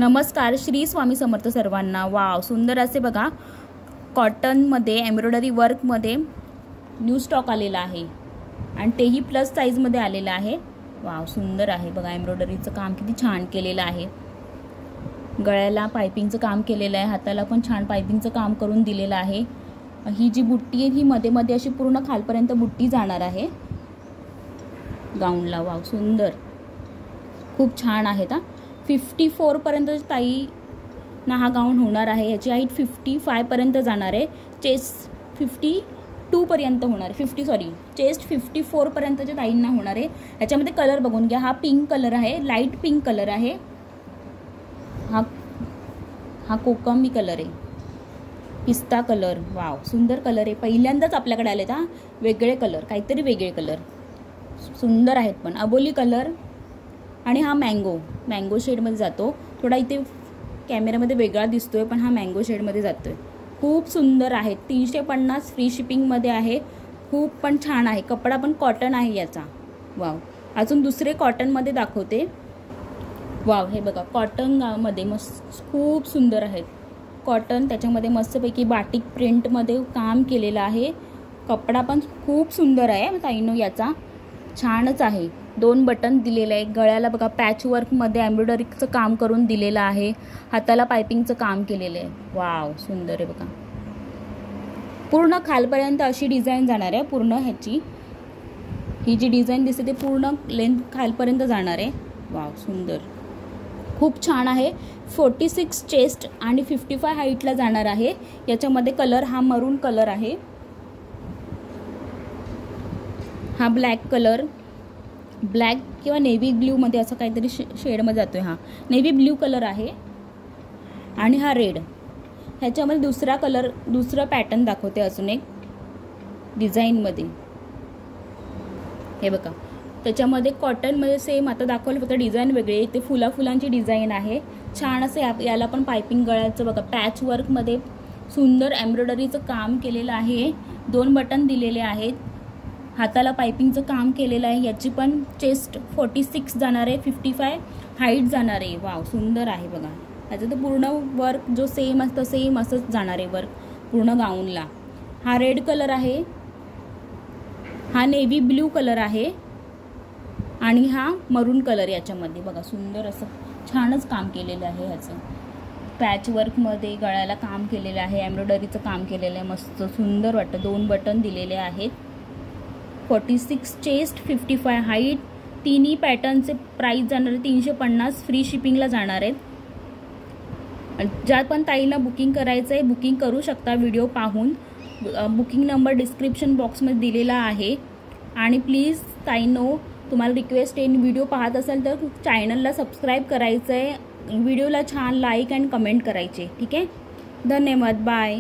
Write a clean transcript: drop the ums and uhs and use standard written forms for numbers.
नमस्कार, श्री स्वामी समर्थ सर्वांना। वाव, सुंदर असे बघा कॉटनमध्ये एम्ब्रॉयडरी वर्कमध्ये न्यू स्टॉक आलेला आहे आणि तेही प्लस साईजमध्ये आलेला आहे। वाव, सुंदर आहे बघा, एम्ब्रॉयडरीचं काम किती छान केलेलं आहे। गळ्याला पाइपिंगचं काम केलेलं आहे, हाताला पण छान पाइपिंगचं काम करून दिलेलं आहे। ही जी बुट्टी आहे ही मध्ये मध्ये अशी पूर्ण खालपर्यंत बुट्टी जाणार आहे गाऊनला। वाव, सुंदर, खूप छान आहे। 54 पर्यंत ताई ना हा गाऊन होणार आहे। याची हाईट 55 पर्यंत जाणार आहे। चेस्ट 52 पर्यंत होणार आहे। चेस्ट 54 पर्यंतच्या ताईंना होणार आहे। याच्यामध्ये कलर बघून घ्या, हा पिंक कलर आहे, लाईट पिंक कलर आहे, हा कोकमी कलर आहे, पिस्ता कलर। वाव, सुंदर कलर आहे, पहिल्यांदाच आपल्याकडे आले वेगळे कलर, काहीतरी वेगळे कलर सुंदर आहेत पण। अबोली कलर आणि हा मँगो शेडमध्ये जातो। थोडा इथे कॅमेऱ्यामध्ये वेगळा दिसतोय पण हा मँगो शेडमध्ये जातोय। खूप सुंदर आहे, 350 फ्री शिपिंगमध्ये आहे। खूप पण छान आहे, कपडा पण कॉटन आहे याचा। वाव, अजून दुसरे कॉटनमध्ये दाखवते। वाव, हे बघा कॉटनमध्ये मस्त, खूप सुंदर आहेत कॉटन। त्याच्यामध्ये मस्तपैकी बाटिक प्रिंटमध्ये काम केलेलं आहे। कपडा पण खूप सुंदर आहे ताईनो, याचा छानच आहे। 2 बटन दिलेले आहे। गळ्याला बघा पॅच वर्कमध्ये एम्ब्रॉयडरीचं काम करून दिलेलं आहे। हाताला पाइपिंगचं काम केलेलं आहे। वाव, सुंदर आहे बघा, पूर्ण खालपर्यंत अशी डिझाईन जाणार आहे। पूर्ण ह्याची ही जी डिझाईन दिसते ते पूर्ण लेंथ खालपर्यंत जाणार आहे। वाव, सुंदर, खूप छान आहे। 46 चेस्ट आणि 55 हाईटला जाणार आहे। याच्यामध्ये कलर हा मरून कलर आहे, हा ब्लॅक कलर, ब्लॅक किंवा नेव्ही ब्ल्यूमध्ये असं काहीतरी शेडमध्ये जातोय। हा नेव्ही ब्ल्यू कलर आहे आणि हा रेड। ह्याच्यामध्ये दुसरा कलर, दुसरा पॅटर्न दाखवते अजून एक डिझाईनमध्ये। हे बघा, त्याच्यामध्ये कॉटनमध्ये सेम आता दाखवलं, फक्त डिझाईन वेगळी आहे। इथे फुलांची डिझाईन आहे, छान असं। याला पण पाइपिंग गळ्याचं बघा पॅच वर्कमध्ये सुंदर एम्ब्रॉयडरीचं काम केलेलं आहे। 2 बटन दिलेले आहेत, हाताला पाइपिंगचं काम केलेलं आहे। याची पण चेस्ट 46 जाणार आहे, 55 हाईट जाणार आहे। वाव, सुंदर आहे बघा। याचं तर पूर्ण वर्क जो सेम असतं सेम असंच जाणार आहे वर्क पूर्ण गाऊनला। हा रेड कलर आहे, हा नेव्ही ब्ल्यू कलर आहे आणि हा मरून कलर। याच्यामध्ये बघा सुंदर असं छानच काम केलेलं आहे। ह्याचं पॅच वर्कमध्ये गळ्याला काम केलेलं आहे, एम्ब्रॉयडरीचं काम केलेलं आहे, मस्त सुंदर वाटतं। 2 बटन दिलेले आहेत, 46 चेस्ट, 55 हाईट। तिन्ही पॅटर्नचे प्राइस जाणार आहे 350, फ्री शिपिंगला जाणार आहेत। ज्या पण ताईला बुकिंग करायचं आहे बुकिंग करू शकता व्हिडिओ पाहून। बुकिंग नंबर डिस्क्रिप्शन बॉक्समध्ये दिलेला आहे। आणि प्लीज ताईंनो, तुम्हाला रिक्वेस्ट आहे, व्हिडिओ पाहत असाल तर चॅनलला सबस्क्राईब करायचं आहे, व्हिडिओला छान लाईक अँड कमेंट करायचे। ठीक आहे, धन्यवाद, बाय।